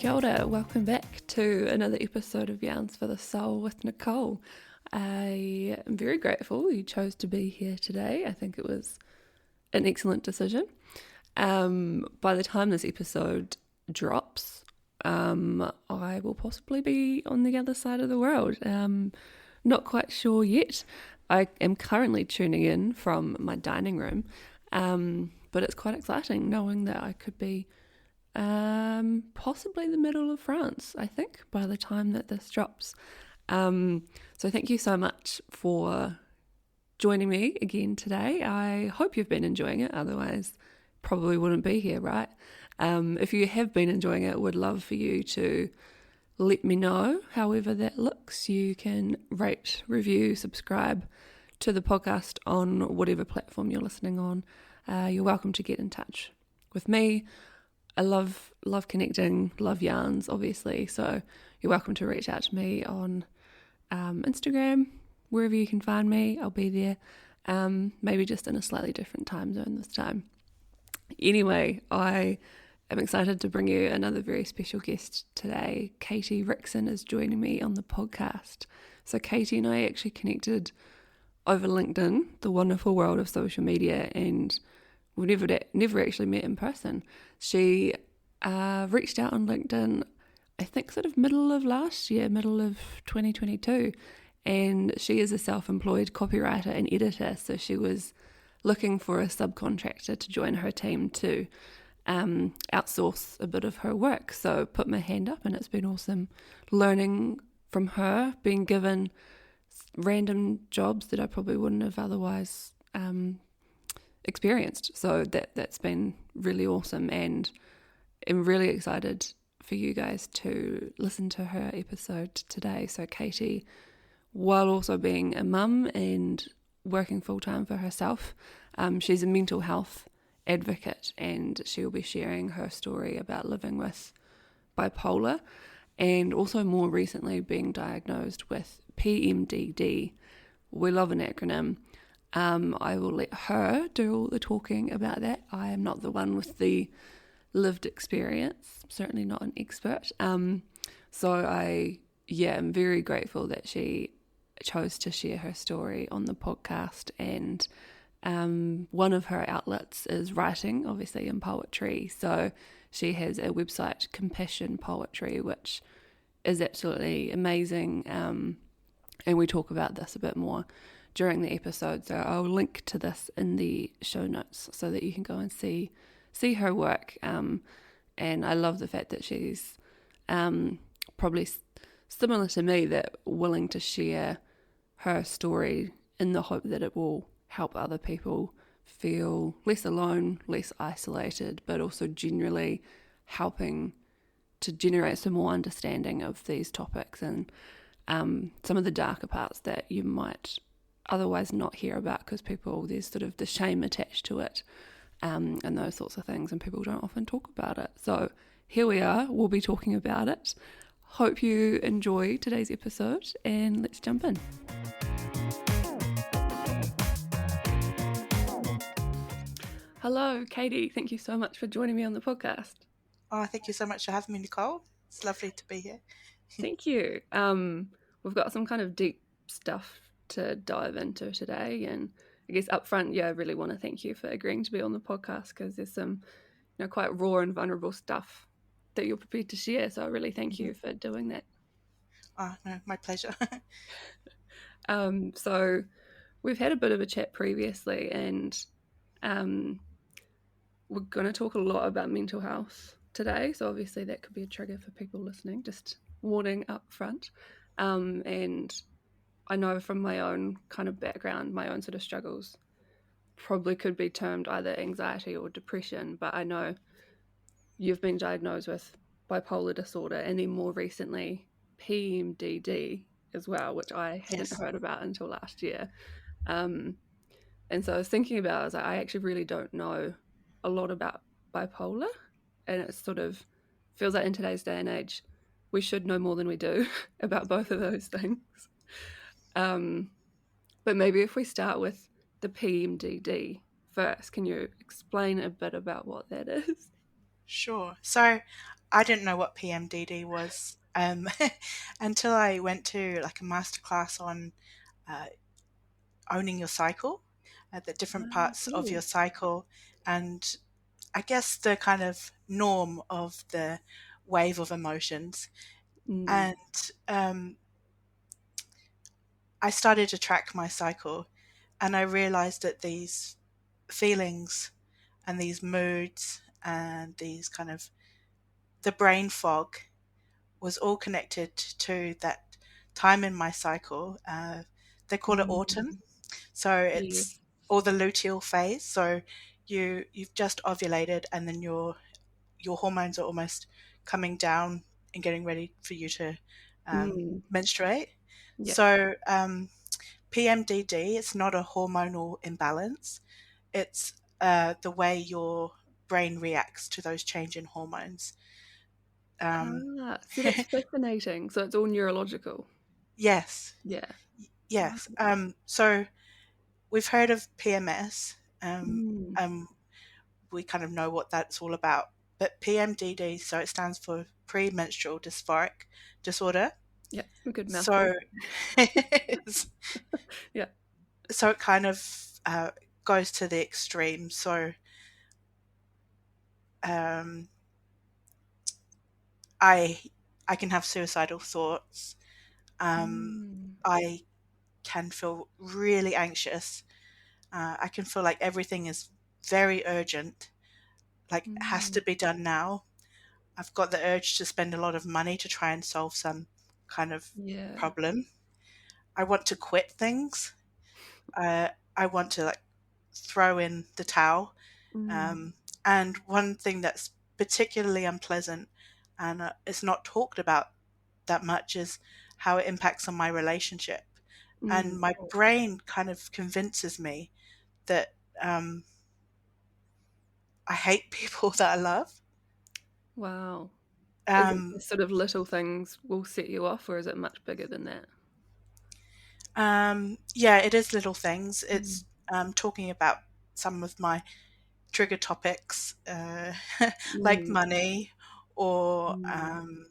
Kia ora, welcome back to another episode of Yarns for the Soul with Nicole. I am very grateful you chose to be here today. I think it was an excellent decision. By the time this episode drops, I will possibly be on the other side of the world. Not quite sure yet. I am currently tuning in from my dining room, but it's quite exciting knowing that I could be possibly the middle of France, I think, by the time that this drops. So thank you so much for joining me again today. I hope you've been enjoying it, otherwise probably wouldn't be here, right? If you have been enjoying it, would love for you to let me know however that looks. You can rate, review, subscribe to the podcast on whatever platform you're listening on. You're welcome to get in touch with me. I love connecting, love yarns, obviously, so you're welcome to reach out to me on Instagram, wherever you can find me. I'll be there, maybe just in a slightly different time zone this time. Anyway, I am excited to bring you another very special guest today. Katie Rickson is joining me on the podcast. So Katie and I actually connected over LinkedIn, the wonderful world of social media, and we've never actually met in person. She reached out on LinkedIn, I think sort of middle of last year, middle of 2022, and she is a self-employed copywriter and editor, so she was looking for a subcontractor to join her team to outsource a bit of her work. So put my hand up, and it's been awesome learning from her, being given random jobs that I probably wouldn't have otherwise experienced. So that's been really awesome, and I'm really excited for you guys to listen to her episode today. So Katie, while also being a mum and working full-time for herself, she's a mental health advocate, and she'll be sharing her story about living with bipolar and also more recently being diagnosed with PMDD. We love an acronym. I will let her do all the talking about that. I am not the one with the lived experience, certainly not an expert. So I am very grateful that she chose to share her story on the podcast, and one of her outlets is writing, obviously, in poetry. So she has a website, Compassion Poetry, which is absolutely amazing, and we talk about this a bit more during the episode, so I'll link to this in the show notes so that you can go and see her work. And I love the fact that she's probably similar to me, that willing to share her story in the hope that it will help other people feel less alone, less isolated, but also generally helping to generate some more understanding of these topics and some of the darker parts that you might otherwise not hear about, because there's sort of the shame attached to it, and those sorts of things, and people don't often talk about it. So here we are, we'll be talking about it. Hope you enjoy today's episode, and let's jump in. Hello, Katie. Thank you so much for joining me on the podcast. Oh, thank you so much for having me, Nicole. It's lovely to be here. Thank you. We've got some kind of deep stuff to dive into today, and I guess up front, I really want to thank you for agreeing to be on the podcast, because there's some quite raw and vulnerable stuff that you're prepared to share, so I really thank you for doing that. Oh, no, my pleasure. So we've had a bit of a chat previously, and we're going to talk a lot about mental health today, so obviously that could be a trigger for people listening, just warning up front. And I know from my own kind of background, my own sort of struggles probably could be termed either anxiety or depression, but I know you've been diagnosed with bipolar disorder, and then more recently PMDD as well, which I hadn't heard about until last year. And so I was thinking about, I actually really don't know a lot about bipolar, and it sort of feels like in today's day and age we should know more than we do about both of those things. But maybe if we start with the PMDD first, can you explain a bit about what that is? Sure. So I didn't know what PMDD was until I went to like a masterclass on uh, owning your cycle, the different Ah, parts of your cool. cycle, and I guess the kind of norm of the wave of emotions. Mm, And um, I started to track my cycle, and I realized that these feelings and these moods and these kind of the brain fog was all connected to that time in my cycle. They call it autumn, mm, so it's yes. or the luteal phase. So you've just ovulated, and then your hormones are almost coming down and getting ready for you to Mm, menstruate. yeah. So PMDD, it's not a hormonal imbalance. It's the way your brain reacts to those change in hormones. Um, Ah, see, that's fascinating. So it's all neurological. yes, Yeah. Ah, yes. So we've heard of PMS. mm, Um, we kind of know what that's all about. But PMDD, so it stands for premenstrual dysphoric disorder. yeah, a good mouthful. So, Yeah. so it kind of goes to the extreme. So, um, I I can have suicidal thoughts. Mm, I can feel really anxious. I can feel like everything is very urgent, like has mm, to be done now. I've got the urge to spend a lot of money to try and solve some kind of yeah. problem. I want to quit things. I want to like throw in the towel. Mm, And one thing that's particularly unpleasant and it's not talked about that much is how it impacts on my relationship. mm. And my brain kind of convinces me that I hate people that I love. Wow. Is it Um, just sort of little things will set you off, or is it much bigger than that? yeah, it is little things. Mm, It's talking about some of my trigger topics, like mm, money or mm,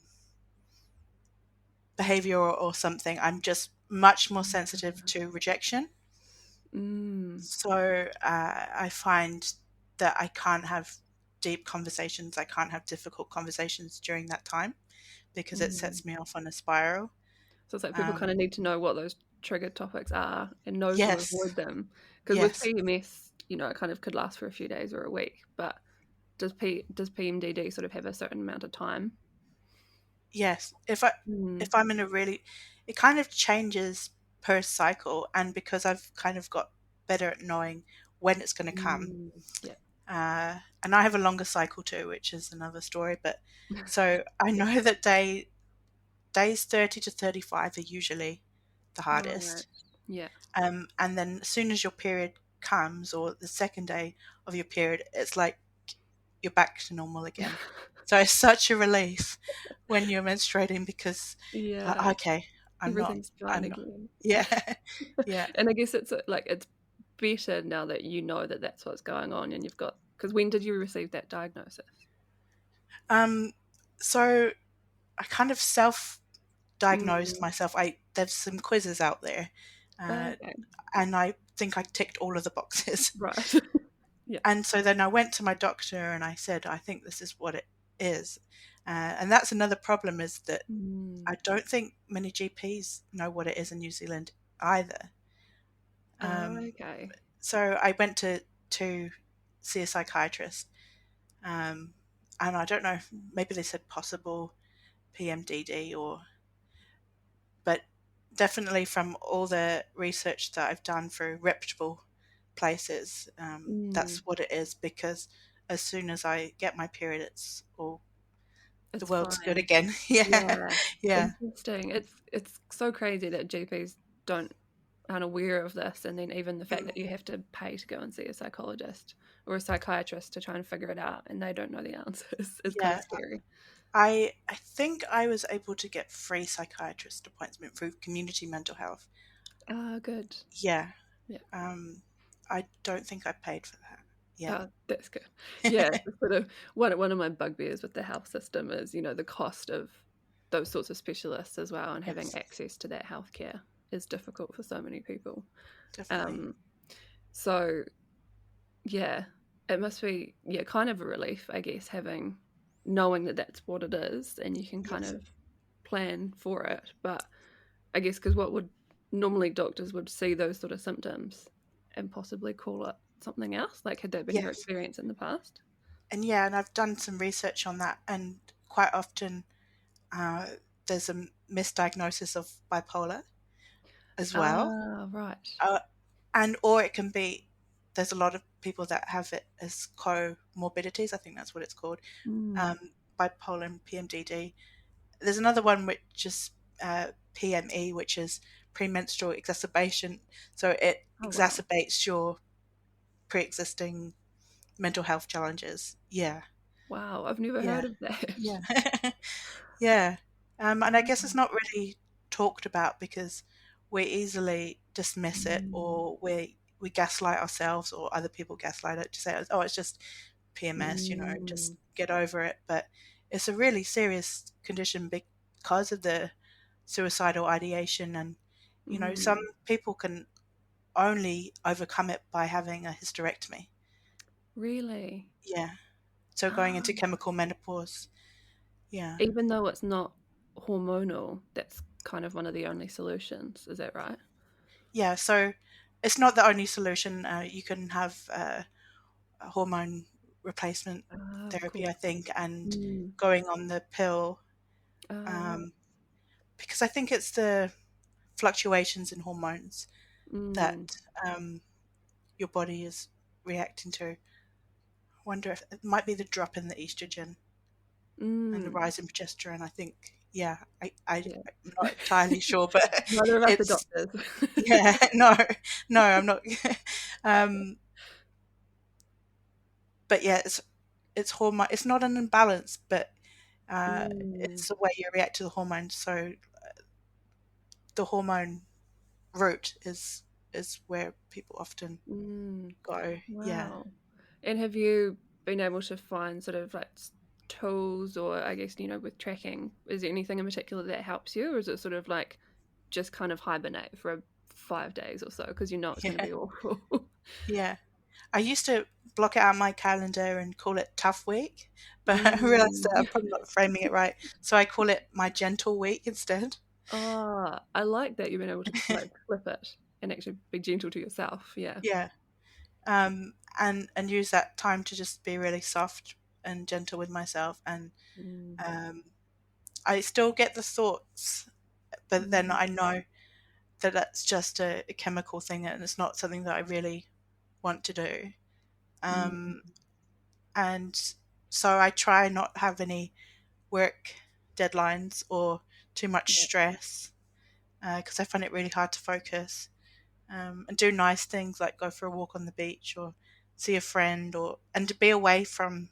behavior or something. I'm just much more sensitive to rejection. mm, So I find that I can't have deep conversations. I can't have difficult conversations during that time because it mm. sets me off on a spiral. So it's like people Um, kind of need to know what those trigger topics are and know to yes, avoid them. Because with yes, PMS, it kind of could last for a few days or a week. But does PMDD sort of have a certain amount of time? yes. Mm, If I'm in a really, it kind of changes per cycle, and because I've kind of got better at knowing when it's going to come. mm, yeah, And I have a longer cycle too, which is another story. But so I yeah. know that days 30 to 35 are usually the Right. hardest. Yeah. And then as soon as your period comes, or the second day of your period, it's like you're back to normal again. So it's such a relief when you're menstruating because, Yeah. okay, Everything's fine I'm not, again. yeah, yeah. And I guess it's like it's better now that you know that that's what's going on and you've got. Because when did you receive that diagnosis? Um, so I kind of self-diagnosed Mm, myself. There's some quizzes out there, uh, okay. and I think I ticked all of the boxes. Right. Yeah. And so then I went to my doctor and I said, I think this is what it is. And that's another problem is that Mm. I don't think many GPs know what it is in New Zealand either. Oh, Um, okay. so I went to see a psychiatrist, um, and I don't know, maybe they said possible PMDD but definitely from all the research that I've done through reputable places, Mm. that's what it is because as soon as I get my period, it's all the It's world's good fine. again. Yeah, Yeah. yeah, Interesting. It's so crazy that GPs don't aren't aware of this, and then even the fact mm, that you have to pay to go and see a psychologist or a psychiatrist to try and figure it out, and they don't know the answers is kind of yeah. scary. I think I was able to get free psychiatrist appointment through community mental health. Ah, good. Yeah, Yeah. um, I don't think I paid for that. Yeah. Oh, that's good. Yeah, it's sort of one of my bugbears with the health system is, the cost of those sorts of specialists as well, and having Yes, access to that healthcare is difficult for so many people. definitely. Um, so yeah, it must be, yeah, kind of a relief, I guess, having knowing that that's what it is and you can kind Yes. of plan for it. But I guess because what would normally doctors would see those sort of symptoms and possibly call it something else. Like, had that been your Yes. experience in the past? And I've done some research on that, and quite often uh, there's a misdiagnosis of bipolar as well. Ah, right. Uh, and or it can be, there's a lot of people that have it as comorbidities. I think that's what it's called. Mm. Um, Bipolar and PMDD. There's another one which is PME, which is premenstrual exacerbation. So it Oh, wow. exacerbates your pre-existing mental health challenges. Yeah, Wow, I've never yeah, heard of that. yeah, yeah. And I guess it's Wow. not really talked about because we easily dismiss it, Mm. or we gaslight ourselves, or other people gaslight it to say, "Oh, it's just PMS, just Mm. get over it." But it's a really serious condition because of the suicidal ideation, and some Mm. people can only overcome it by having a hysterectomy. Really? Yeah. So going Ah, into chemical menopause. Yeah. even though it's not hormonal, that's kind of one of the only solutions. Is that right? Yeah. So it's not the only solution. You can have a hormone replacement Ah, of therapy, I course. think, and Mm. going on the pill, Right. because I think it's the fluctuations in hormones Mm. that your body is reacting to. I wonder if it might be the drop in the estrogen and the Mm. rise in progesterone. I think, yeah, I'm Yeah. not entirely sure, but Neither of us are it's, doctors. yeah, no, no, I'm not. um, but yeah, it's hormone. It's not an imbalance, but Mm. it's the way you react to the hormones. So the hormone route is where people often Mm. go. Yeah. Wow. And have you been able to find sort of like tools or I guess, with tracking, is there anything in particular that helps you? Or is it sort of like just kind of hibernate for 5 days or so because you know it's going to Yeah. be awful? Yeah. I used to block it out my calendar and call it tough week, but I realized that I'm Mm. probably not framing it right. So I call it my gentle week instead. Oh, I like that you've been able to like flip it and actually be gentle to yourself. Yeah. Yeah. And use that time to just be really soft and gentle with myself. And Mm. um, I still get the thoughts, but then Mm. I know that that's just a chemical thing and it's not something that I really want to do. Mm. Um, and so I try not have any work deadlines or too much Yeah. stress because I find it really hard to focus, and do nice things like go for a walk on the beach or see a friend, or and to be away from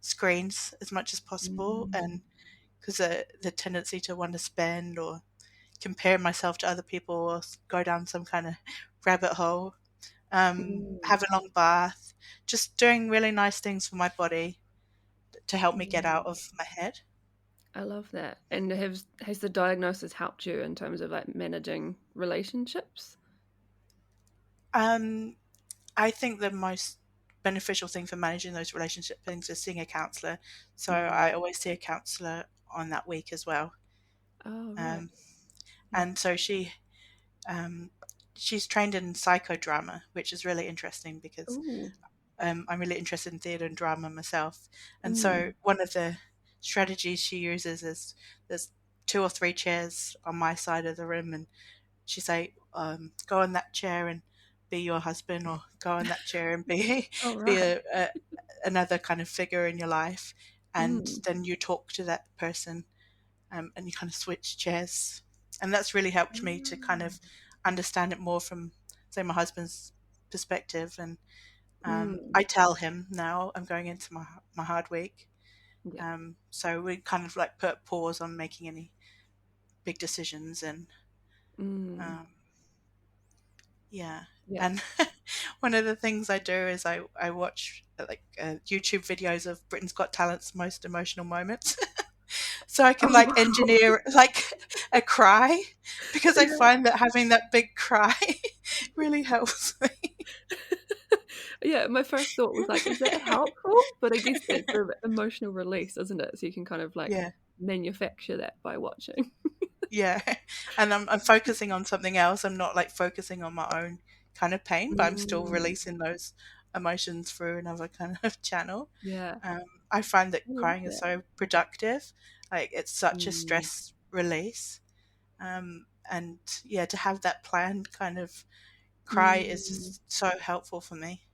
screens as much as possible. Mm. And because the tendency to want to spend or compare myself to other people or go down some kind of rabbit hole, Mm. have a long bath, just doing really nice things for my body to help me get out Mm. of my head. I love that. And has the diagnosis helped you in terms of like managing relationships? Um, I think the most beneficial thing for managing those relationship things is seeing a counselor. So Mm. I always see a counselor on that week as well. Oh, right. Um, Yeah. and so um, she's trained in psychodrama, which is really interesting because Ooh. I'm really interested in theatre and drama myself. And so Mm. one of the strategies she uses is there's two or three chairs on my side of the room, and she say, "Go on that chair and be your husband," or "Go on that chair and be Oh, be right. another kind of figure in your life," and Mm. then you talk to that person, and you kind of switch chairs, and that's really helped me to kind of understand it more from, say, my husband's perspective. And Mm. I tell him now I'm going into my hard week, Yeah. so we kind of like put pause on making any big decisions. And Mm. um, yeah, Yeah. and one of the things I do is I watch like YouTube videos of Britain's Got Talent's most emotional moments. So I can Oh like wow. engineer like a cry, because I Yeah. find that having that big cry really helps me. Yeah, my first thought was like, is that helpful? But I guess it's an emotional release, isn't it? So you can kind of like Yeah. manufacture that by watching. Yeah. And I'm focusing on something else. I'm not like focusing on my own kind of pain, but I'm still Mm, releasing those emotions through another kind of channel. yeah, Um, I find that I love crying is that. so productive. Like it's such a Mm, stress release. And yeah, to have that planned kind of cry is mm, just so helpful for me.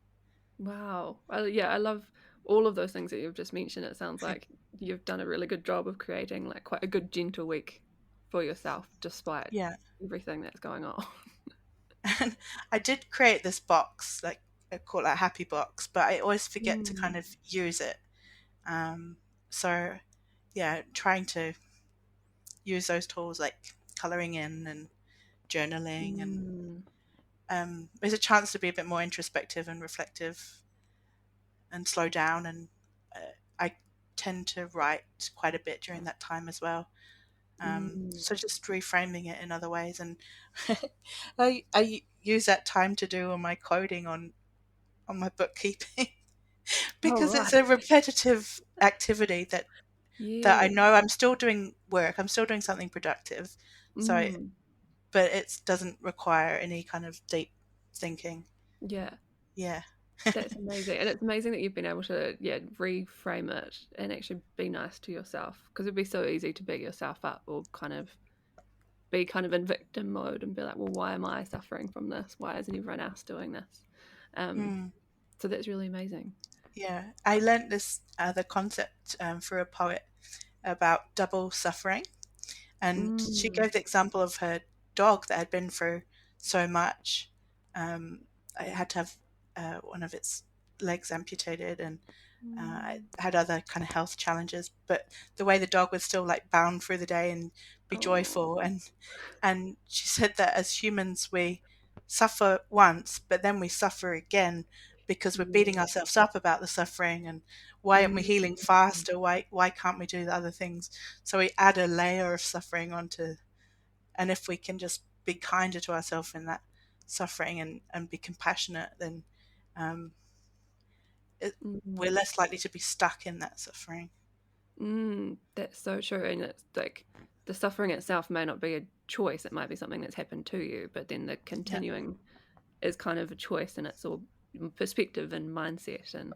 wow. Yeah, I love all of those things that you've just mentioned. It sounds like you've done a really good job of creating like quite a good gentle week for yourself, despite Yeah. everything that's going on. And I did create this box, like I call it a happy box, but I always forget to kind Mm, of use it. Um, so yeah, trying to use those tools like coloring in and journaling, and mm, there's a chance to be a bit more introspective and reflective and slow down. And I tend to write quite a bit during that time as well. mm. So just reframing it in other ways, and I use that time to do all my coding on my bookkeeping Oh, because right. it's a repetitive activity that I Yeah. know I'm still doing work, I'm still doing something productive. So, Mm, but it doesn't require any kind of deep thinking. yeah. Yeah. That's amazing. And it's amazing that you've been able to, yeah, reframe it and actually be nice to yourself. Because it'd be so easy to beat yourself up or kind of be kind of in victim mode and be like, well, why am I suffering from this? Why isn't everyone else doing this? Um, Mm, so that's really amazing. yeah. I learned this the concept through a poet about double suffering. And she Mm, gave the example of her dog that had been through so much. I had to have one of its legs amputated, and I mm, had other kind of health challenges. But the way the dog would still like bound through the day and be oh, joyful, and she said that as humans we suffer once, but then we suffer again because we're beating yeah. ourselves up about the suffering, and why aren't we Mm, healing faster? Why can't we do the other things? So we add a layer of suffering onto, and if we can just be kinder to ourselves in that suffering, and be compassionate, then um, it, we're mm. less likely to be stuck in that suffering. That's so true. And it's like the suffering itself may not be a choice. It might be something that's happened to you, but then the Yeah. continuing is kind of a choice and it's all perspective and mindset. And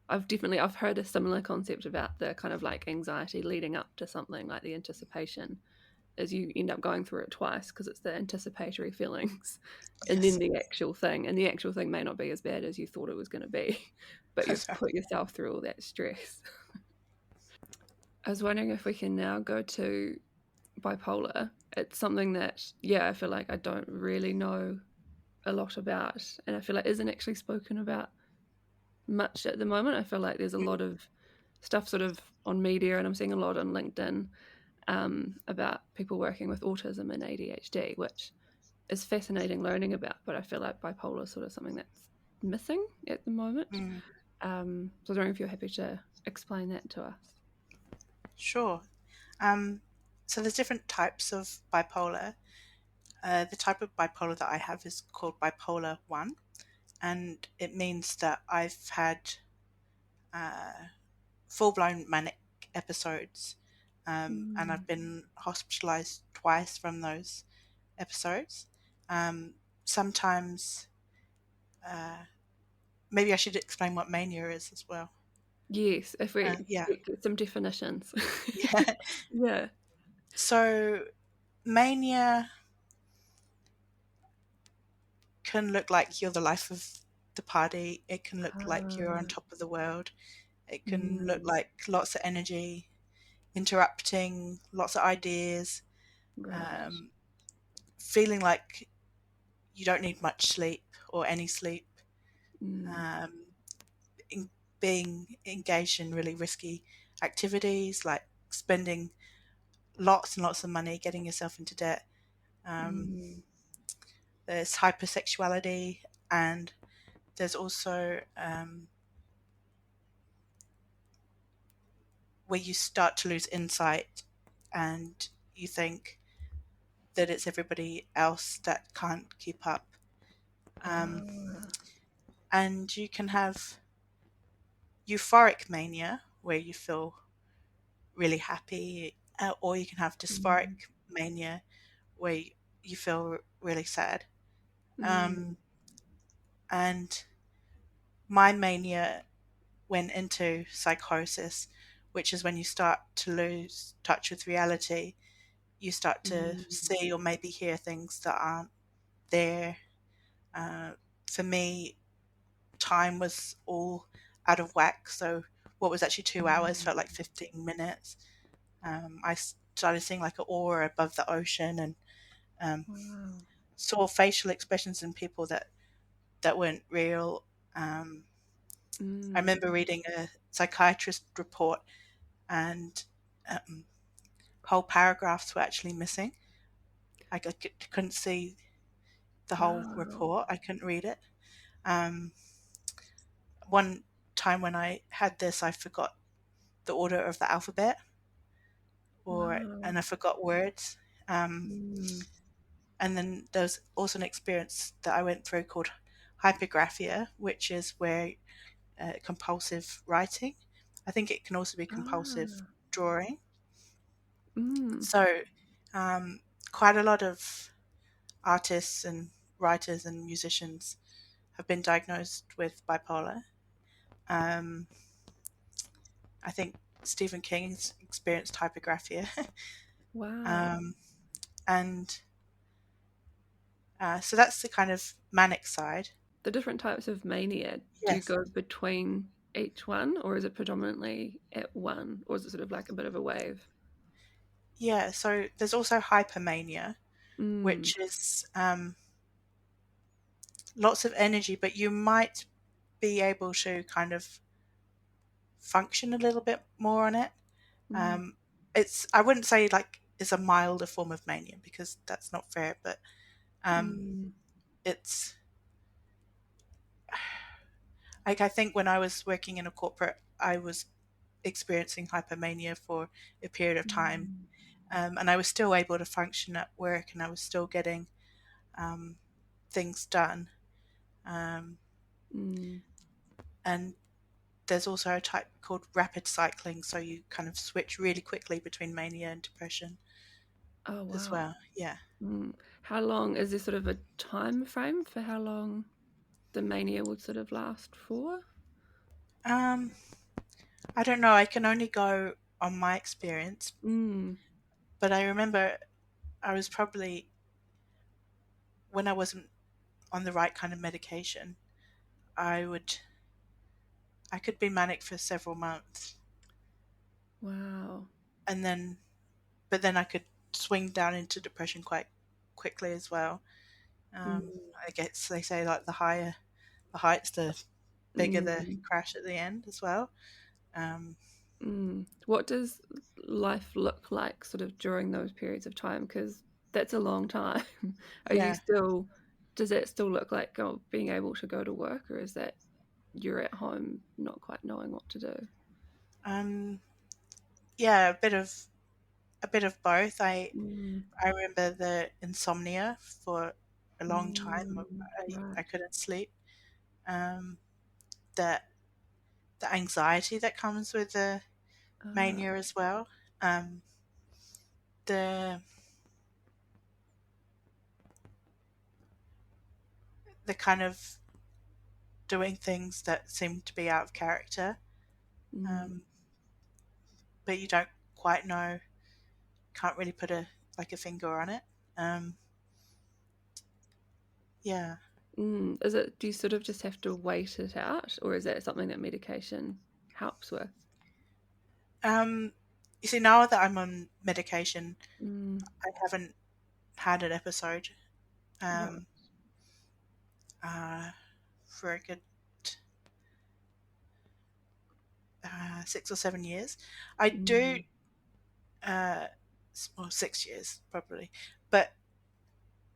I've heard a similar concept about the kind of like anxiety leading up to something like the anticipation is you end up going through it twice because it's the anticipatory feelings and then Yes. the actual thing. And the actual thing may not be as bad as you thought it was going to be, but you've put yourself through all that stress. I was wondering if we can now go to bipolar. It's something that, yeah, I feel like I don't really know a lot about, and I feel like isn't actually spoken about much at the moment. I feel like there's a lot of stuff sort of on media, and I'm seeing a lot on LinkedIn about people working with autism and ADHD, which is fascinating learning about. But I feel like bipolar is sort of something that's missing at the moment. Mm, So I was wondering if you're happy to explain that to us. sure. Um, so there's different types of bipolar. The type of bipolar that I have is called bipolar 1, and it means that I've had uh, full blown manic episodes, and I've Mm. been hospitalized twice from those episodes. Um, Sometimes, uh, maybe I should explain what mania is as well. Yes, if we Yeah, get some definitions. yeah. Yeah. So, mania can look like you're the life of the party, it can look like you're on Ah, top of the world, it can look mm, like lots of energy, interrupting, lots of ideas, right. um, feeling like you don't need much sleep or any sleep, Mm, um, in, being engaged in really risky activities like spending lots and lots of money getting yourself into debt. Um, mm, there's hypersexuality and there's also where you start to lose insight and you think that it's everybody else that can't keep up. Um, Ah. and you can have euphoric mania where you feel really happy, or you can have Mm. dysphoric mania where you feel really sad. Mm. Um, and my mania went into psychosis, which is when you start to lose touch with reality. You start to Mm. see or maybe hear things that aren't there. Uh, for me, time was all out of whack. So what was actually 2 hours Mm. felt like 15 minutes. I started seeing like an aura above the ocean, and um, Wow. saw facial expressions in people that weren't real. I Mm. remember reading a psychiatrist report, and um, whole paragraphs were actually missing. Couldn't see the whole Wow. report. I couldn't read it. Um, one time when I had this, I forgot the order of the alphabet, Wow. and I forgot words. Um, Mm. and then there was also an experience that I went through called hypergraphia, which is where compulsive writing. I think it can also be compulsive Ah. drawing. Mm. So, um, quite a lot of artists and writers and musicians have been diagnosed with bipolar. Um, I think Stephen King's experienced hypergraphia. Wow. um, and so that's the kind of manic side. The different types of mania, do you Yes. go between each one, or is it predominantly at one, or is it sort of like a bit of a wave? Yeah, so there's also hypermania, Mm. which is lots of energy, but you might be able to kind of function a little bit more on it. Mm. Um, I wouldn't say like it's a milder form of mania because that's not fair, but um, Mm. it's like I think when I was working in a corporate, I was experiencing hypermania for a period of time, Mm. and I was still able to function at work, and I was still getting um, things done. Um, Mm. and there's also a type called rapid cycling, so you kind of switch really quickly between mania and depression Oh, as wow. well. Yeah. Mm. How long is there sort of a time frame for how long the mania would sort of last for? Um, I don't know. I can only go on my experience, Mm. but I remember I was probably when I wasn't on the right kind of medication, I would I could be manic for several months, Wow. and then but then I could swing down into depression quite quickly as well. Mm. I guess they say like the heights, the bigger the Mm. crash at the end as well. Um, Mm. What does life look like sort of during those periods of time? Because that's a long time. Are you yeah, still, does it still look like being able to go to work, or is that you're at home not quite knowing what to do? um, yeah, a bit of both. Mm. I remember the insomnia for a long time. Mm. I Right. couldn't sleep. Um, the the anxiety that comes with the Ah. mania as well. Um, the the kind of doing things that seem to be out of character, Mm. um, but you don't quite know. Can't really put a finger on it. Um, yeah. Is it, do you sort of just have to wait it out, or is that something that medication helps with? Um, you see, now that I'm on medication, Mm. I haven't had an episode Right. um, uh, for a good 6 or 7 years. I do, Mm. uh, well, 6 years probably, but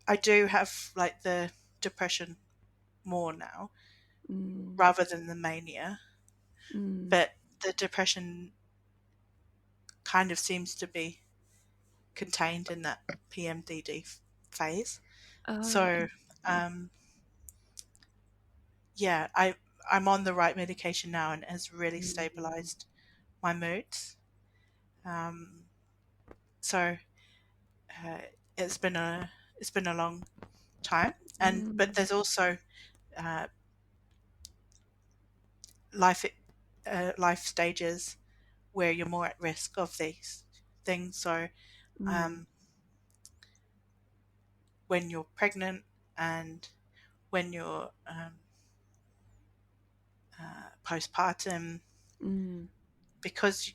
I do have like the depression more now. Mm. rather than the mania. Mm. But the depression kind of seems to be contained in that PMDD phase. Ah, So, interesting. um, yeah, I'm on the right medication now, and it has really Mm. stabilized my moods. Um, so uh, it's been a long time, and but Mm. there's also uh, life life stages where you're more at risk of these things. So Mm. um, when you're pregnant and when you're postpartum, Mm. because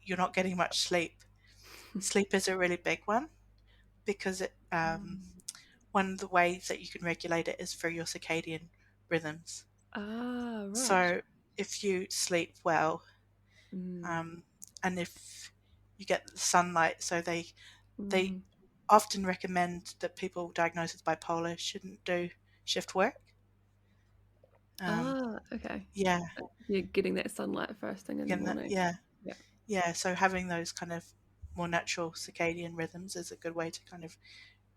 you're not getting much sleep. Sleep is a really big one because Mm. one of the ways that you can regulate it is through your circadian rhythms. Ah, right. So if you sleep well, Mm. um, and if you get the sunlight, so they Mm. often recommend that people diagnosed with bipolar shouldn't do shift work. Um, Ah, okay. yeah, You're getting that sunlight first thing in the again, morning. yeah, Yeah. yeah. So having those kind of more natural circadian rhythms is a good way to kind of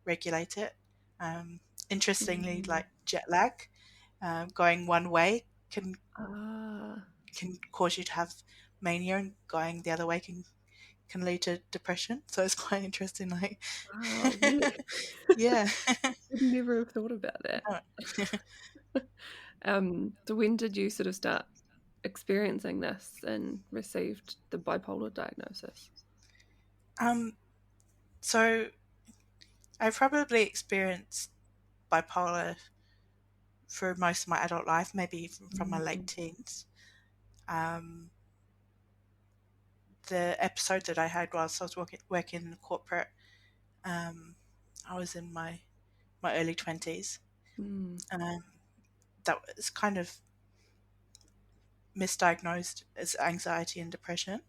regulate it. Um, Interestingly, Mm. like jet lag, going one way Ah, can cause you to have mania, and going the other way can lead to depression. So it's quite interesting. Like, wow, really? yeah, Would never have thought about that. no. So when did you sort of start experiencing this and received the bipolar diagnosis? um, so I probably experienced bipolar for most of my adult life, maybe even from my late Mm. teens. Um, the episode that I had whilst I was working in corporate, um, I was in my early 20s. Mm. Um, that was kind of misdiagnosed as anxiety and depression.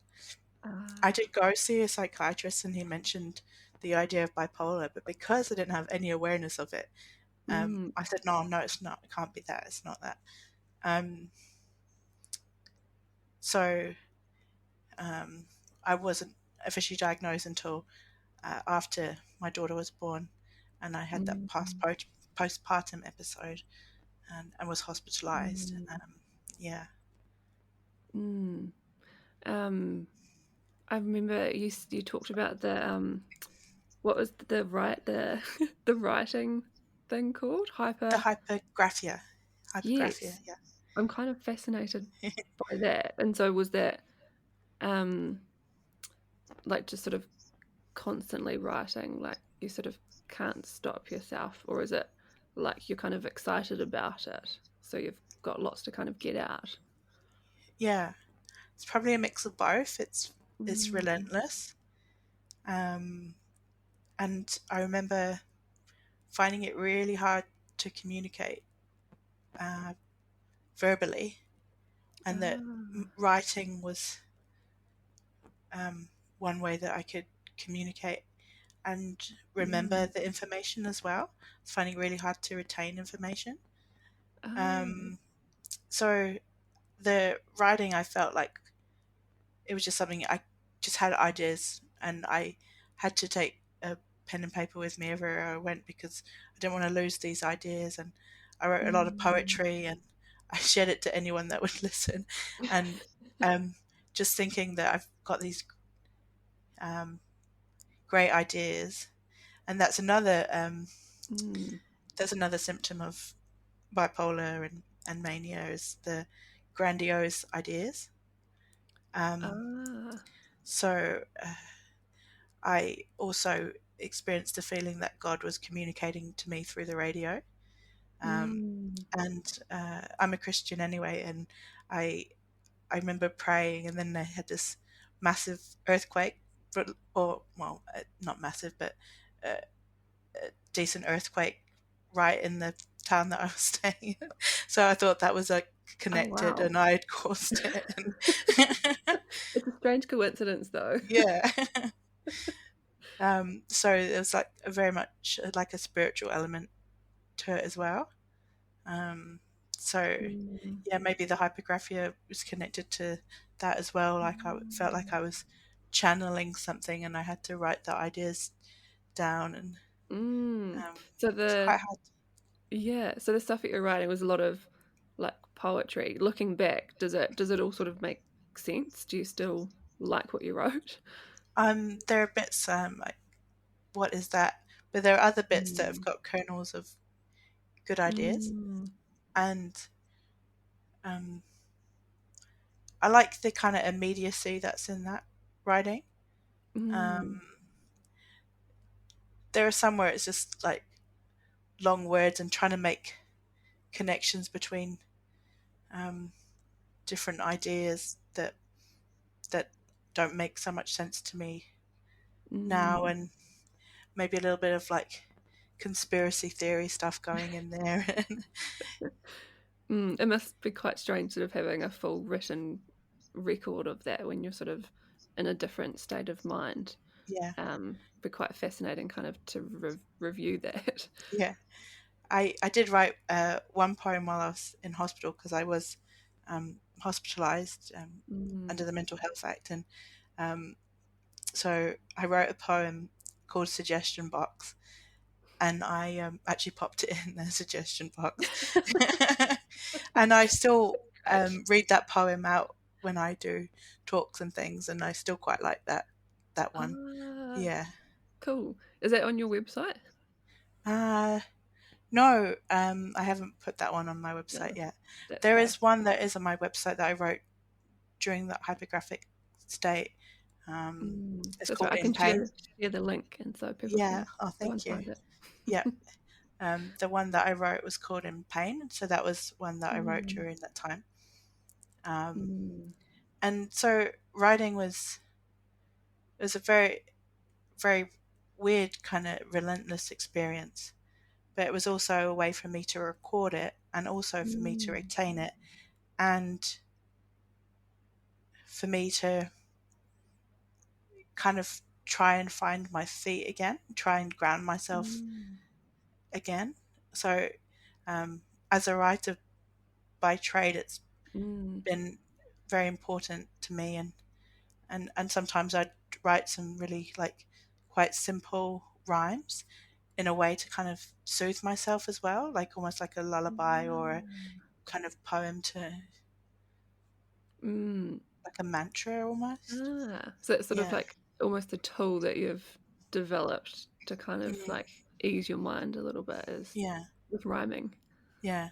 I Ah. did go see a psychiatrist and he mentioned the idea of bipolar, but because I didn't have any awareness of it, Mm. I said, no, no, it's not. It can't be that. It's not that. Um, so um, I wasn't officially diagnosed until after my daughter was born, and I had that Mm. postpartum episode and was hospitalized. Mm. Yeah, Mm. Um, I remember you talked about the what was the the writing thing called the hyper. hypergraphia. Yes, Yeah, I'm kind of fascinated by that. And so was that um like just sort of constantly writing, like you sort of can't stop yourself, or is it like you're kind of excited about it, so you've got lots to kind of get out? yeah. It's probably a mix of both. It's Mm. relentless, um, and I remember finding it really hard to communicate uh, verbally, and that Ah. writing was one way that I could communicate and remember Mm. the information as well. It's finding it really hard to retain information. Ah. Um, so the writing, I felt like it was just something I just had ideas, and I had to take a pen and paper with me everywhere I went because I didn't want to lose these ideas. And I wrote a lot of Mm. poetry, and I shared it to anyone that would listen. And um, just thinking that I've got these um, great ideas, and Mm. that's another symptom of bipolar and mania is the grandiose ideas. Um, Ah. so I also experienced the feeling that God was communicating to me through the radio. Um, Mm. and I'm a Christian anyway, and I I remember praying, and then I had this massive earthquake, or well, not massive, but a decent earthquake right in the town that I was staying in. So I thought that was like Oh, connected, wow. and I had caused it. And It's a strange coincidence, though. yeah. So it was like very much like a spiritual element to it as well. Um, So Mm. yeah, maybe the hypergraphia was connected to that as well. Like I felt like I was channeling something, and I had to write the ideas down, and Mm. um, So it's quite hard. so the stuff that you're writing was a lot of like poetry. Looking back, does it all sort of make sense? Do you still like what you wrote? There are bits like what is that? But there are other bits that have Mm. got kernels of good ideas, Mm. and um, I like the kind of immediacy that's in that writing. Mm. Um, there are some where it's just like long words and trying to make connections between um, different ideas that don't make so much sense to me now, Mm. and maybe a little bit of like conspiracy theory stuff going in there. Mm. It must be quite strange sort of having a full written record of that when you're sort of in a different state of mind. Yeah, Be quite fascinating kind of to review that. yeah. I did write one poem while I was in hospital because I was hospitalized Mm. under the Mental Health Act, and um, so I wrote a poem called Suggestion Box, and I actually popped it in the suggestion box. And I still Great. read that poem out when I do talks and things, and I still quite like that one. Ah, Yeah. cool. Is that on your website? Uh, no, I haven't put that one on my website No, yet. that's There okay. is one that is on my website that I wrote during the hypergraphic state. It's That's right. called I In can Pain. share the link, and so people Yeah. can Oh, go and thank you. find it. Yeah. The one that I wrote was called In Pain. So that was one that I wrote Mm, during that time. Um, mm, and so writing was a very, very weird kind of relentless experience. But it was also a way for me to record it and also for me to mm, retain it and for me to kind of try and find my feet again, try and ground myself mm, again. So, um, as a writer by trade, it's mm, been very important to me, and sometimes I'd write some really like quite simple rhymes in a way to kind of soothe myself as well, like almost like a lullaby or a mm, kind of poem to mm. like a mantra almost. Ah, so it's sort of Yeah, like almost a tool that you've developed to kind of mm, like ease your mind a little bit is yeah, with rhyming. yeah.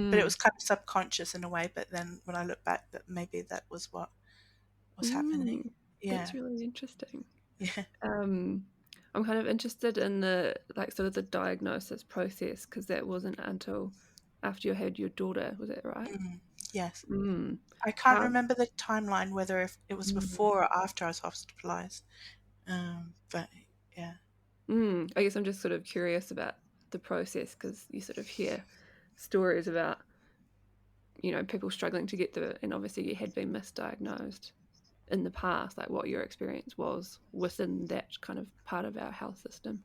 But it Mm, was kind of subconscious in a way. But then when I look back, that maybe that was what was happening. mm. Yeah, That's really interesting. yeah, Um, I'm kind of interested in the like sort of the diagnosis process because that wasn't until after you had your daughter, was that right? mm, yes. Mm. I can't How? remember the timeline whether if it was Mm. before or after I was hospitalized. But yeah, I guess I'm just sort of curious about the process because you sort of hear stories about people struggling to get through it, and obviously you had been misdiagnosed in the past, like what your experience was within that kind of part of our health system.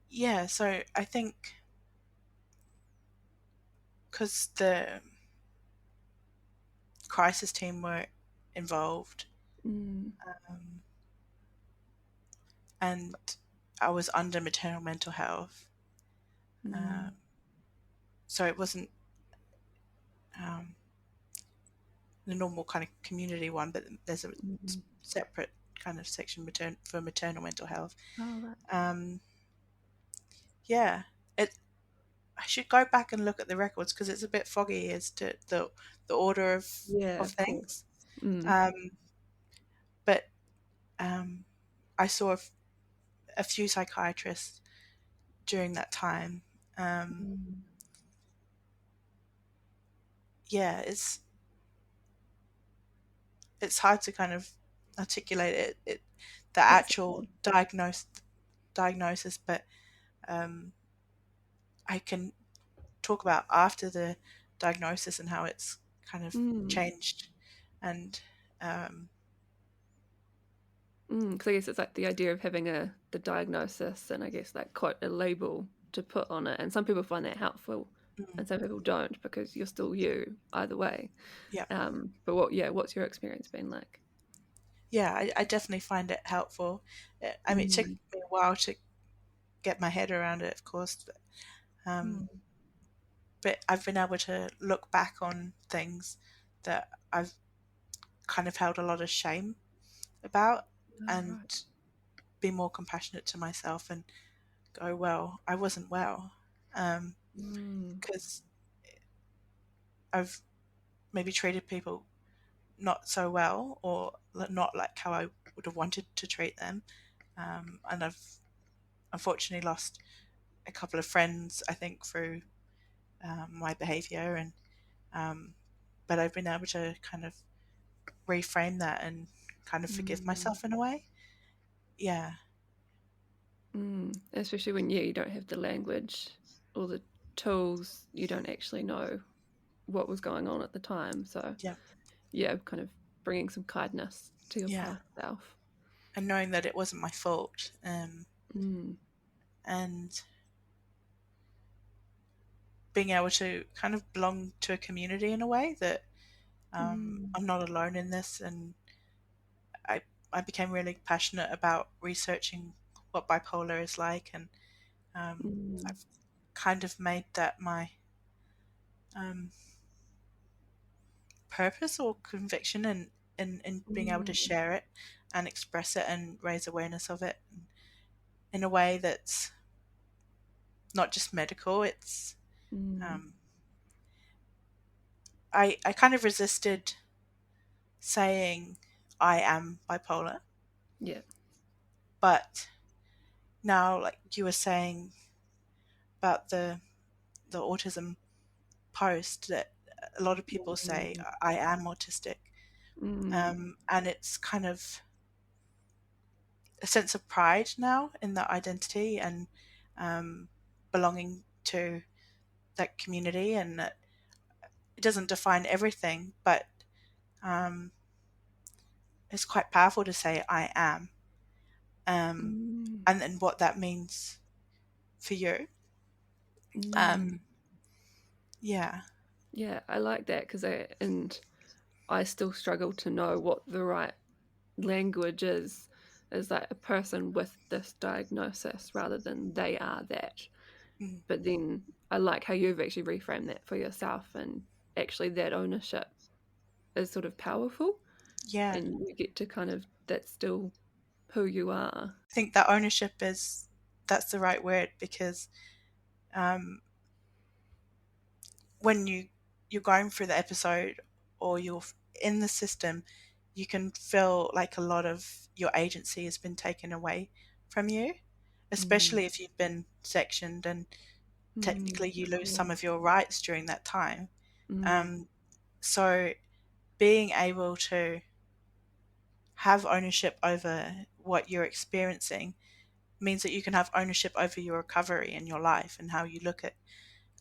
yeah. So I think because the crisis team were involved, Mm. um, and I was under maternal mental health, Mm. um, so it wasn't um, the normal kind of community one, but there's a Mm. separate kind of section for maternal mental health. Oh, right. Um, yeah, it. I should go back and look at the records because it's a bit foggy as to the order Yeah, of of course. things. Mm. Um, but I saw a few psychiatrists during that time. Um, Mm. yeah, it's hard to kind of articulate the That's actual diagnosis, but um, I can talk about after the diagnosis and how it's kind of mm. changed, and um, Because I guess it's like the idea of having the diagnosis and I guess like quite a label to put on it, and some people find that helpful Mm. and some people don't because you're still you either way. Yeah. But what's your experience been like? Yeah, I definitely find it helpful. I mean, it took Mm, me a while to get my head around it, of course, um, mm, but I've been able to look back on things that I've kind of held a lot of shame about oh, and right. be more compassionate to myself and go, well, I wasn't well. Mm, Because I've maybe treated people not so well or not like how I would have wanted to treat them. And I've unfortunately lost a couple of friends, I think, through my behaviour. And but I've been able to kind of reframe that and kind of forgive mm, myself in a way. Yeah, Especially when you don't have the language or the tools, you don't actually know what was going on at the time. So yeah, yeah, kind of bringing some kindness to your yeah. past self. And knowing that it wasn't my fault, Mm, and being able to kind of belong to a community in a way that mm, I'm not alone in this. And I, I became really passionate about researching what bipolar is like, and mm, I've kind of made that my um, purpose or conviction in being able to mm, share it and express it and raise awareness of it in a way that's not just medical. It's mm. um, I kind of resisted saying I am bipolar, Yeah. but now, like you were saying about the autism post, that a lot of people say Mm, I am autistic, mm, and it's kind of a sense of pride now in that identity and um, belonging to that community, and that it doesn't define everything, but um, it's quite powerful to say I am, um, mm, and then what that means for you. mm. Um, yeah, Yeah, I like that because I still struggle to know what the right language is as like a person with this diagnosis rather than they are that. mm, But then I like how you've actually reframed that for yourself and actually that ownership is sort of powerful yeah. and you get to kind of that's still who you are. I think that ownership is that's the right word, because um, when you're going through the episode or you're in the system, you can feel like a lot of your agency has been taken away from you, Mm, especially if you've been sectioned, and technically you of lose some course. of your rights during that time. Mm, Um, so being able to have ownership over what you're experiencing means that you can have ownership over your recovery and your life and how you look at.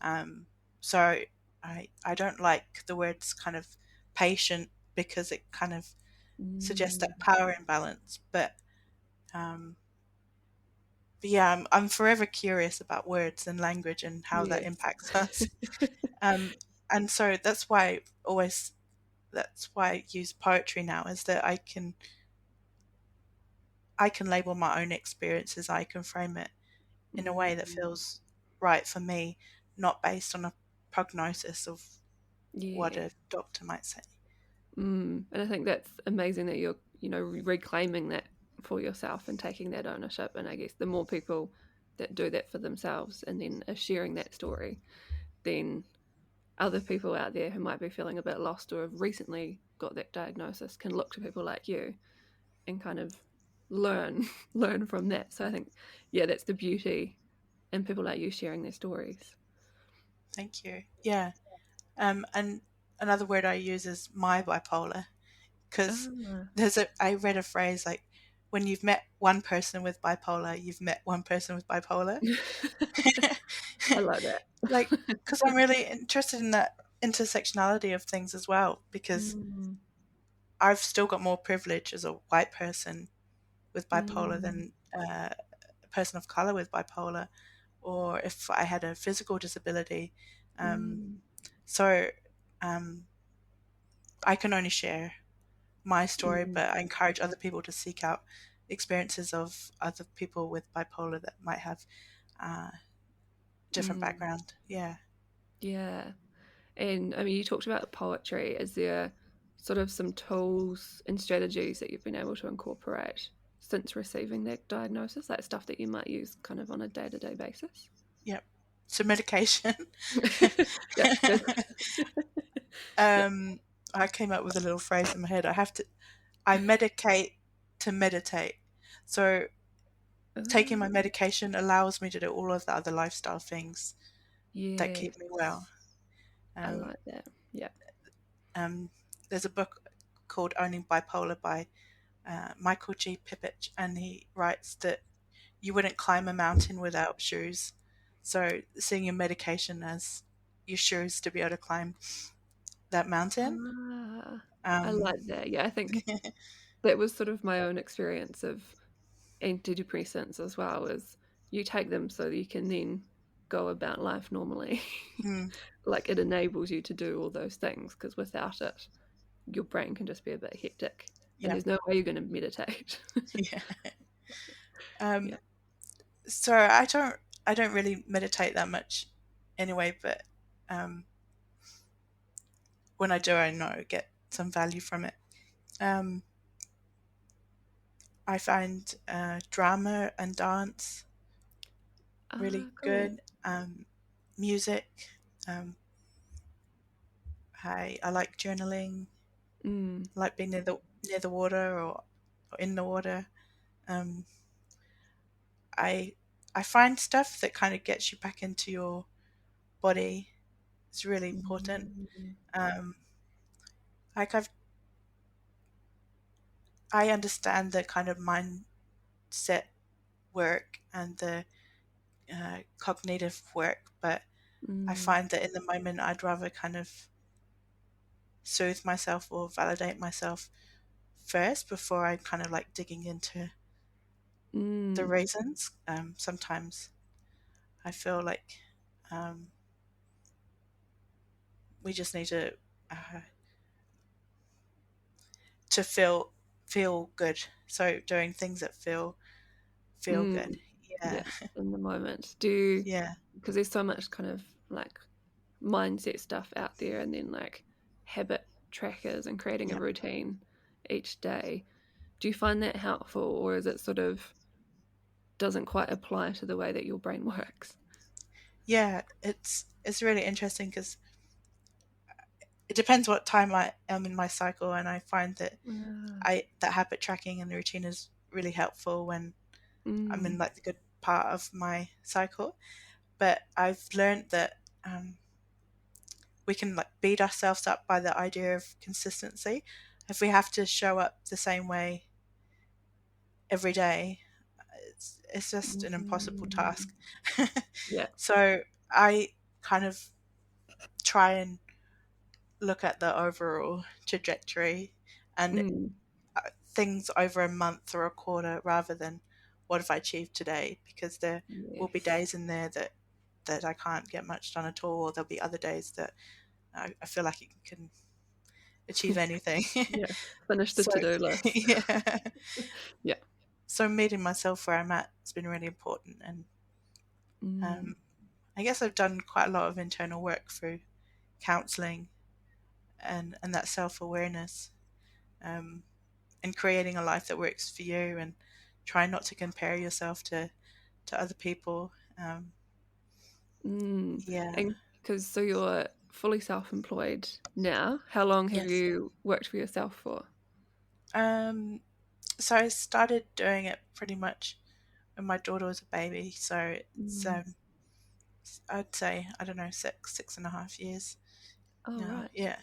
Um, so I don't like the words kind of patient, because it kind of suggests mm, that power imbalance. Um, but yeah, I'm forever curious about words and language and how that yes. impacts us. Um, and so that's why I use poetry now, is that I can label my own experiences. I can frame it in a way that Mm, feels right for me, not based on a prognosis of what yeah. a doctor might say. And I think that's amazing that you're, reclaiming that for yourself and taking that ownership. And I guess the more people that do that for themselves and then are sharing that story, then other people out there who might be feeling a bit lost or have recently got that diagnosis can look to people like you and kind of learn learn from that. So I think, yeah, that's the beauty in people like you sharing their stories. Thank you. Yeah. And another word I use is my bipolar, because Ah, I read a phrase like, when you've met one person with bipolar, you've met one person with bipolar. I like that. Like, because I'm really interested in that intersectionality of things as well, because Mm, I've still got more privilege as a white person with bipolar mm, than a person of color with bipolar, or if I had a physical disability, Mm. So I can only share my story, Mm. but I encourage other people to seek out experiences of other people with bipolar that might have uh, different Mm. background. Yeah. Yeah. And I mean, you talked about poetry. Is there sort of some tools and strategies that you've been able to incorporate since receiving that diagnosis, like stuff that you might use kind of on a day-to-day basis? Yep. So medication. Yeah, good. Yeah. um, I came up with a little phrase in my head. I medicate to meditate. So taking my Oh, medication allows me to do all of the other lifestyle things that yeah, keep me well. I Um, like that. Yeah. um, there's a book called Owning Bipolar by Michael G. Pippich, and he writes that you wouldn't climb a mountain without shoes. So seeing your medication as your shoes to be able to climb that mountain. Ah, I Um, like that. Yeah, I think that was sort of my own experience of antidepressants as well, is you take them so that you can then go about life normally. hmm, Like it enables you to do all those things because without it, your brain can just be a bit hectic and yeah, there's no way you're going to meditate. yeah. Um, Yeah. so I don't really meditate that much anyway, but um, when I do, I know I get some value from it. Um, I find drama and dance really Ah, cool. good. Music. Um, I like journaling. Mm, I like being near the water or in the water. Um, I I find stuff that kind of gets you back into your body is really important. mm, Um, like I understand the kind of mindset work and the cognitive work, but I mm, find that in the moment I'd rather kind of soothe myself or validate myself first before I kind of like digging into the mm, reasons. Sometimes I feel like um, we just need uh, to feel good. So doing things that feel good. mm. Yeah, Yeah, in the moment. Do you, yeah, because there's so much kind of like mindset stuff out there and then like habit trackers and creating a yeah, routine each day. Do you find that helpful or is it sort of doesn't quite apply to the way that your brain works? yeah. It's really interesting because it depends what time I am in my cycle, and I find that Ah, I that habit tracking and the routine is really helpful when I'm in mm, like the good part of my cycle. But I've learned that we can like beat ourselves up by the idea of consistency. If we have to show up the same way every day, it's just an impossible mm, task. yeah. So I kind of try and look at the overall trajectory and Mm, things over a month or a quarter rather than what have I achieved today, because there will be yes. days in there that I can't get much done at all, or there'll be other days that I feel like you can achieve anything. Yeah. Finish the So to-do list. yeah, Yeah. so meeting myself where I'm at has been really important, and Mm, um, I guess I've done quite a lot of internal work through counselling and that self-awareness, um, and creating a life that works for you, and trying not to compare yourself to other people. mm. Yeah. And because so you're fully self-employed now, how long have Yes. you worked for yourself for? Um, so I started doing it pretty much when my daughter was a baby. So it's Mm. I'd say, I don't know, 6.5 years Oh, now. right. Yeah.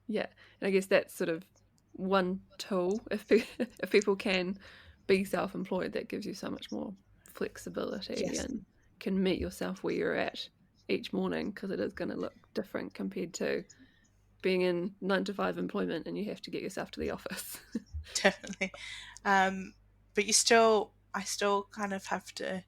Yeah. And I guess that's sort of one tool. If people can be self-employed, that gives you so much more flexibility Yes. and can meet yourself where you're at each morning because it is going to look different compared to being in 9 to 5 employment and you have to get yourself to the office. Definitely. But I still kind of have to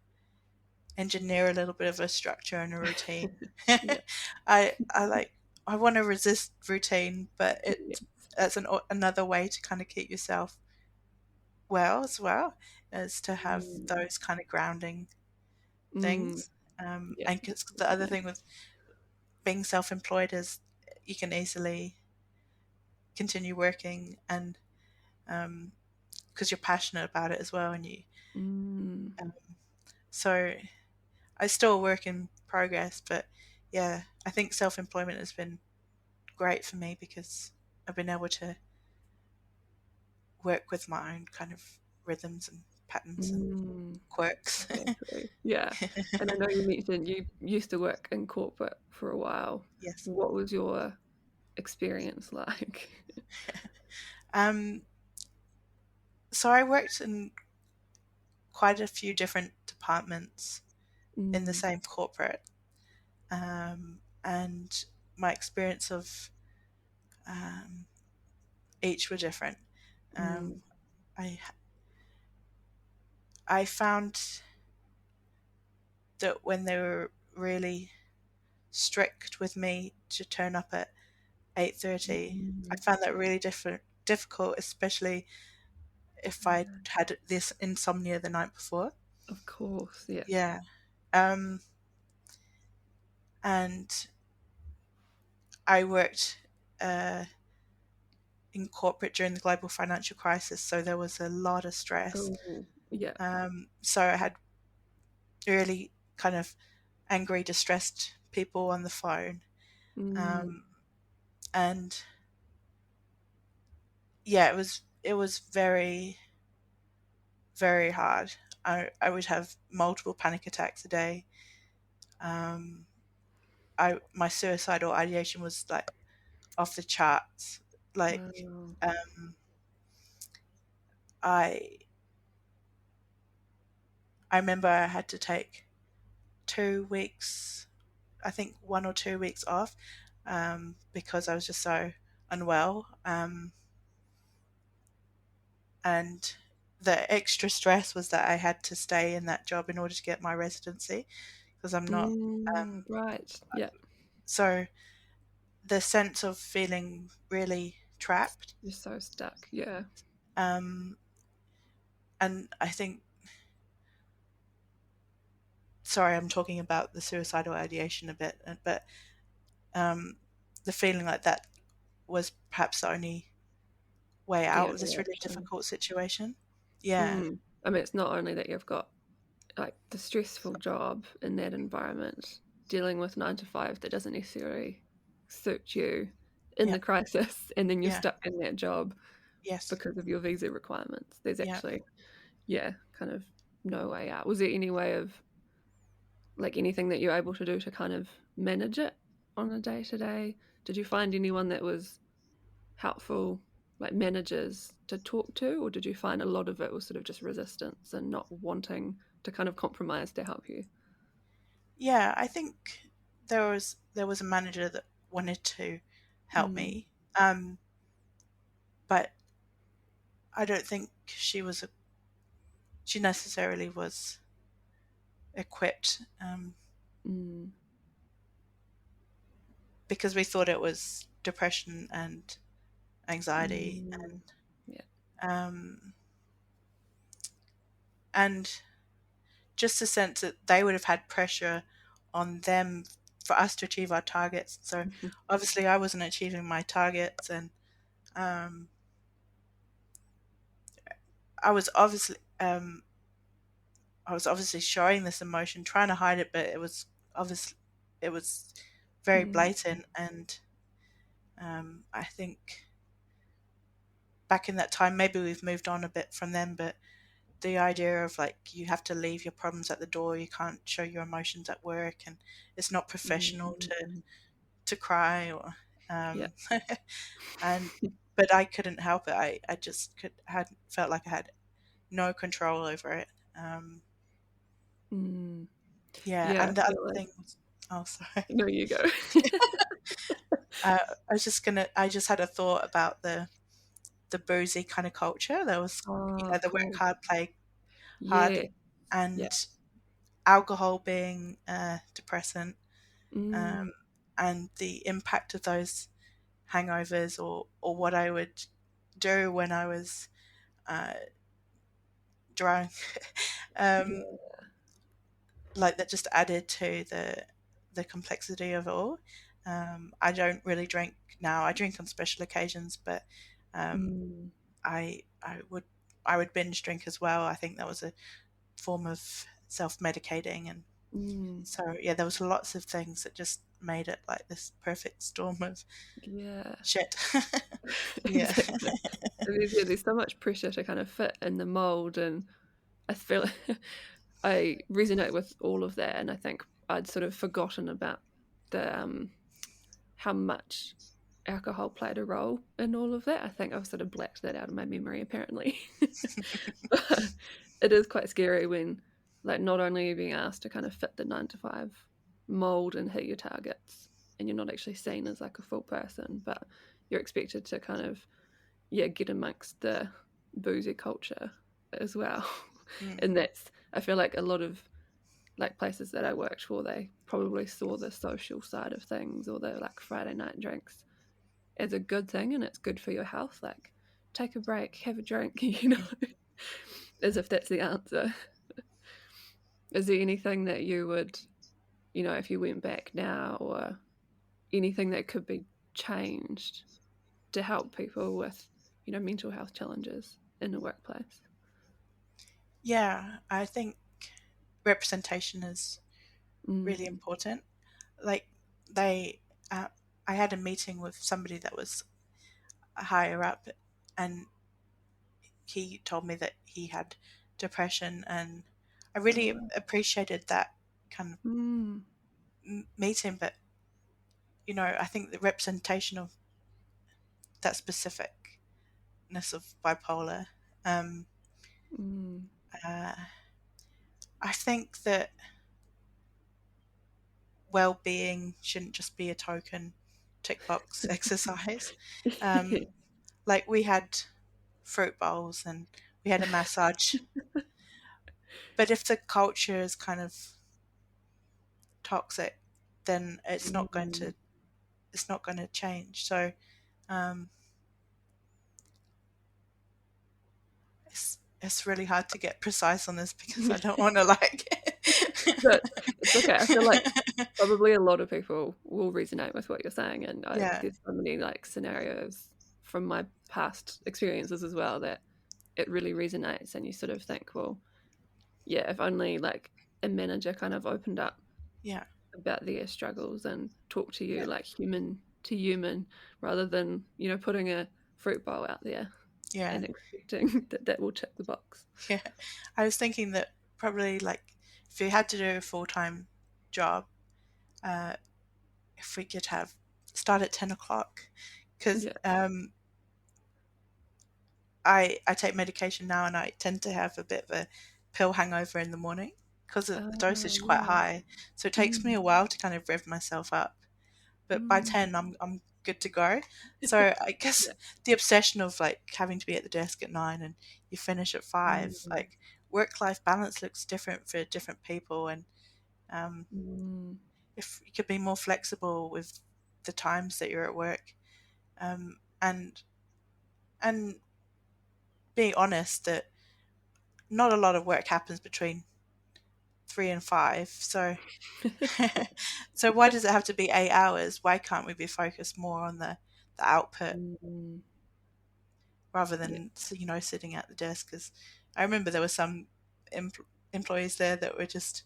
engineer a little bit of a structure and a routine. Yeah. I like I want to resist routine, but Yeah. that's another way to kind of keep yourself well as well, is to have Mm, those kind of grounding mm, things. yeah. And 'cause the other thing with being self-employed is you can easily continue working, and because you're passionate about it as well, and you Mm, um, so I still a work in progress, but yeah, I think self-employment has been great for me because I've been able to work with my own kind of rhythms and patterns and mm, quirks. exactly. Yeah. And I know you mentioned you used to work in corporate for a while. Yes. What was your experience like? Um, so I worked in quite a few different departments in the Mm, same corporate, and my experience of um, each were different. Um, mm, I I found that when they were really strict with me to turn up at 8:30, I mm, found that really difficult, especially if I yeah. had this insomnia the night before. Of course, yeah. Yeah. Um, and I worked uh, in corporate during the global financial crisis, so there was a lot of stress. Oh, yeah. So I had really kind of angry, distressed people on the phone. Mm, Um, and yeah, it was very, very hard. I would have multiple panic attacks a day. Um, my suicidal ideation was like off the charts. Like wow. um, I I remember I had to take 2 weeks, I think 1 or 2 weeks off, because I was just so unwell. And the extra stress was that I had to stay in that job in order to get my residency because I'm not. Mm, right. Yeah. So the sense of feeling really trapped, You're so stuck. Yeah. um, and I think, sorry, I'm talking about the suicidal ideation a bit, but um, the feeling like that was perhaps the only way The out of only this really option. difficult situation. Yeah, Mm. I mean, it's not only that you've got like the stressful job in that environment, dealing with 9 to 5 that doesn't necessarily suit you in yeah, the crisis, and then you're yeah, stuck in that job yes, because of your visa requirements. There's yeah. actually, yeah, kind of no way out. Was there any way of like anything that you're able to do to kind of manage it on a day to day? Did you find anyone that was helpful, like managers to talk to, or did you find a lot of it was sort of just resistance and not wanting to kind of compromise to help you? Yeah, I think there was a manager that wanted to help Mm, me, but I don't think she necessarily was equipped, mm, because we thought it was depression and anxiety, mm, yeah. um, and just the sense that they would have had pressure on them for us to achieve our targets. So obviously, I wasn't achieving my targets, and um, I was obviously um, I was obviously showing this emotion, trying to hide it, but obviously it was very Mm, blatant. And I think back in that time, maybe we've moved on a bit from them, but the idea of like you have to leave your problems at the door, you can't show your emotions at work, and it's not professional mm, to cry or yeah. um, and but I couldn't help it. I just had felt like I had no control over it. Um, Mm, yeah, yeah, I and the other feel like thing was, oh, sorry. no, you go. I just had a thought about the boozy kind of culture. There was, Oh, of the work course. hard, play hard, Yeah, yeah. and alcohol being a depressant, Mm. and the impact of those hangovers, or what I would do when I was uh, drunk. um, Yeah. like that just added to the complexity of it all. I don't really drink now. I drink on special occasions, but um, Mm. I would binge drink as well. I think that was a form of self medicating, and Mm. so yeah, there was lots of things that just made it like this perfect storm of Yeah. shit. Yeah. Exactly. And there's so much pressure to kind of fit in the mold, and I feel I resonate with all of that, and I think I'd sort of forgotten about the how much alcohol played a role in all of that. I think I've sort of blacked that out of my memory apparently. But it is quite scary when, like, not only are you being asked to kind of fit the 9 to 5 mold and hit your targets, and you're not actually seen as like a full person, but you're expected to kind of, yeah, get amongst the boozy culture as well. Mm. And that's, I feel like a lot of like places that I worked for, they probably saw the social side of things or the like Friday night drinks as a good thing, and it's good for your health. Like, take a break, have a drink, as if that's the answer. Is there anything that you would, if you went back now, or anything that could be changed to help people with, mental health challenges in the workplace? Yeah, I think representation is really Mm. important. Like they, uh, I had a meeting with somebody that was higher up, and he told me that he had depression, and I Oh, really wow. appreciated that kind of Mm. meeting. But I think the representation of that specificness of bipolar, um, Mm. uh, I think that well-being shouldn't just be a token tick box exercise. Um, like we had fruit bowls and we had a massage, but if the culture is kind of toxic, then Mm. it's not going to change. So um, it's really hard to get precise on this because I Yeah. don't want to like. But it's okay. I feel like probably a lot of people will resonate with what you're saying, and Yeah, there's so many like scenarios from my past experiences as well that it really resonates, and you sort of think, well, yeah, if only like a manager kind of opened up yeah, about their struggles and talk to you yeah, like human to human, rather than putting a fruit bowl out there yeah, and expecting that that will tick the box. yeah. I was thinking that probably like if you had to do a full-time job, uh, if we could have start at 10 o'clock, because Yeah. I take medication now and I tend to have a bit of a pill hangover in the morning because the dosage is quite Yeah. high. So it takes me Mm. a while to kind of rev myself up. But by Mm. 10, I'm good to go. So I guess Yeah. the obsession of like having to be at the desk at 9 and you finish at 5, Mm. like work life balance looks different for different people. And um, Mm. if you could be more flexible with the times that you're at work, and be honest that not a lot of work happens between 3 and 5. So, so why does it have to be 8 hours? Why can't we be focused more on the output Mm. rather Yeah. than sitting at the desk? Because I remember there were some employees there that were just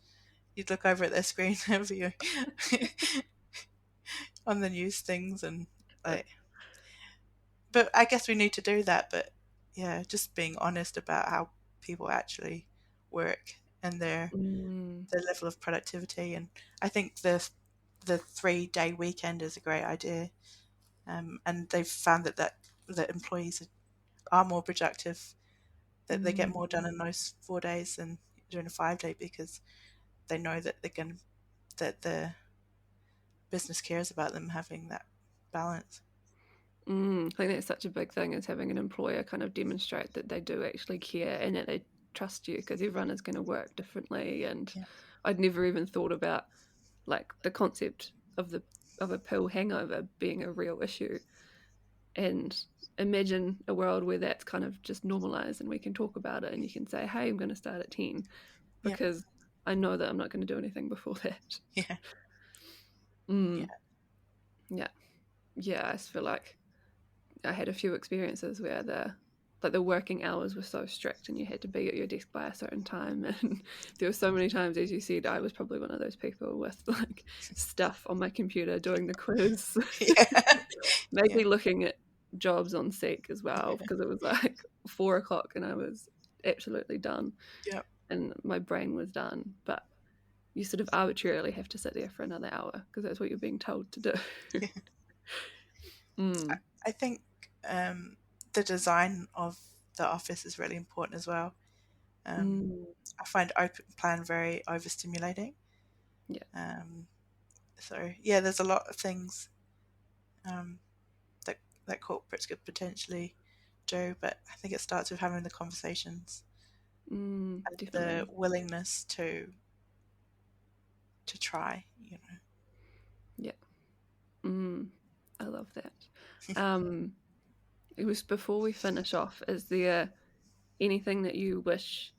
you'd look over at their screen over you on the news things and like. But I guess we need to do that. But yeah, just being honest about how people actually work and Mm. their level of productivity. And I think the 3-day weekend is a great idea. And they've found that employees are more productive, that they get Mm. more done in those 4 days than during a 5 day because they know that that the business cares about them having that balance. I think that's such a big thing, is having an employer kind of demonstrate that they do actually care, and that they trust you because everyone is going to work differently. And Yeah. I'd never even thought about like the concept of a pill hangover being a real issue. And imagine a world where that's kind of just normalized and we can talk about it and you can say, hey, I'm going to start at 10 Yeah. because I know that I'm not going to do anything before that. Yeah. Yeah. Yeah, I just feel like I had a few experiences where the working hours were so strict and you had to be at your desk by a certain time, and there were so many times, as you said, I was probably one of those people with like stuff on my computer doing the quiz. Yeah. Maybe looking at jobs on Seek as well, Yeah. because it was like 4 o'clock and I was absolutely done Yeah. and my brain was done, but you sort of arbitrarily have to sit there for another hour because that's what you're being told to do. Yeah. Mm. I think the design of the office is really important as well. I find open plan very overstimulating. Yeah. So yeah, there's a lot of things that corporates could potentially do, but I think it starts with having the conversations and the Definitely. willingness to try. Yeah. I love that. It was before we finish off, is there anything that you wish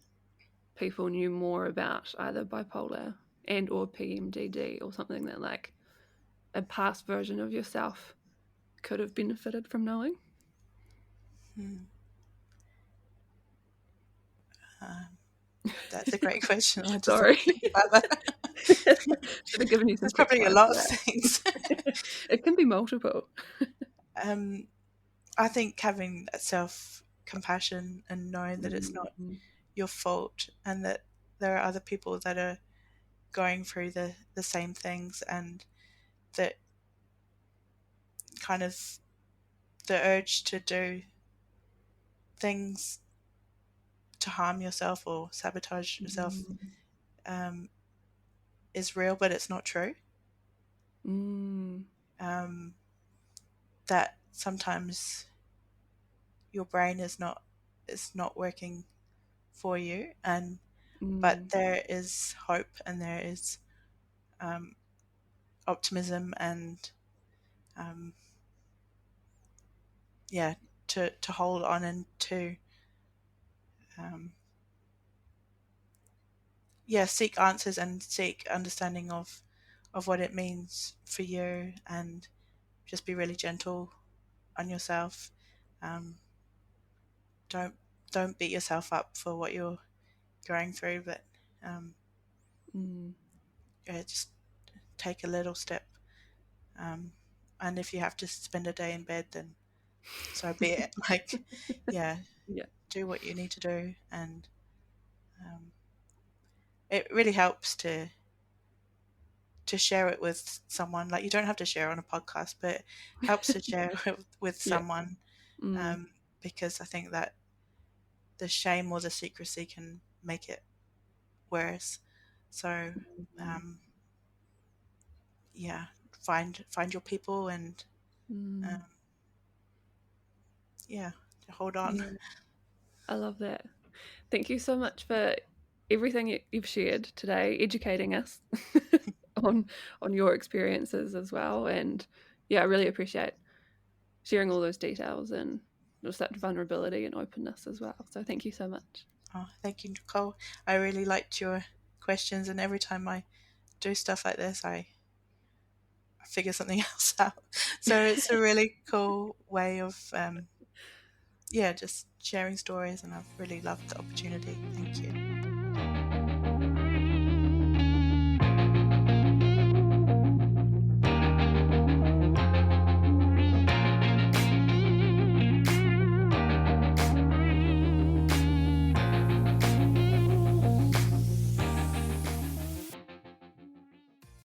people knew more about either bipolar and or PMDD, or something that like a past version of yourself could have benefited from knowing? That's a great question. I just Sorry. think about that. Should have given you some There's prep probably a time lot for of that. things. It can be multiple. I think having that self compassion and knowing that it's not your fault and that there are other people that are going through the same things, and that kind of the urge to do things to harm yourself or sabotage yourself is real, but it's not true. That sometimes your brain is not working for you, and but there is hope and there is optimism and yeah, to hold on and to seek answers and seek understanding of what it means for you, and just be really gentle on yourself. Um, don't beat yourself up for what you're going through, but yeah, just take a little step. And if you have to spend a day in bed, then so be it. Like, yeah, Yeah. do what you need to do, and it really helps to share it with someone. Like, you don't have to share on a podcast, but it helps to share it with Yeah. someone, because I think that the shame or the secrecy can make it worse. So, yeah, find your people and yeah, hold on. Yeah. I love that. Thank you so much for everything you've shared today, educating us on your experiences as well. And yeah, I really appreciate sharing all those details and such vulnerability and openness as well. So thank you so much. Oh, thank you, Nicole. I really liked your questions, and every time I do stuff like this, I figure something else out. So it's a really cool way of just sharing stories, and I've really loved the opportunity. Thank you.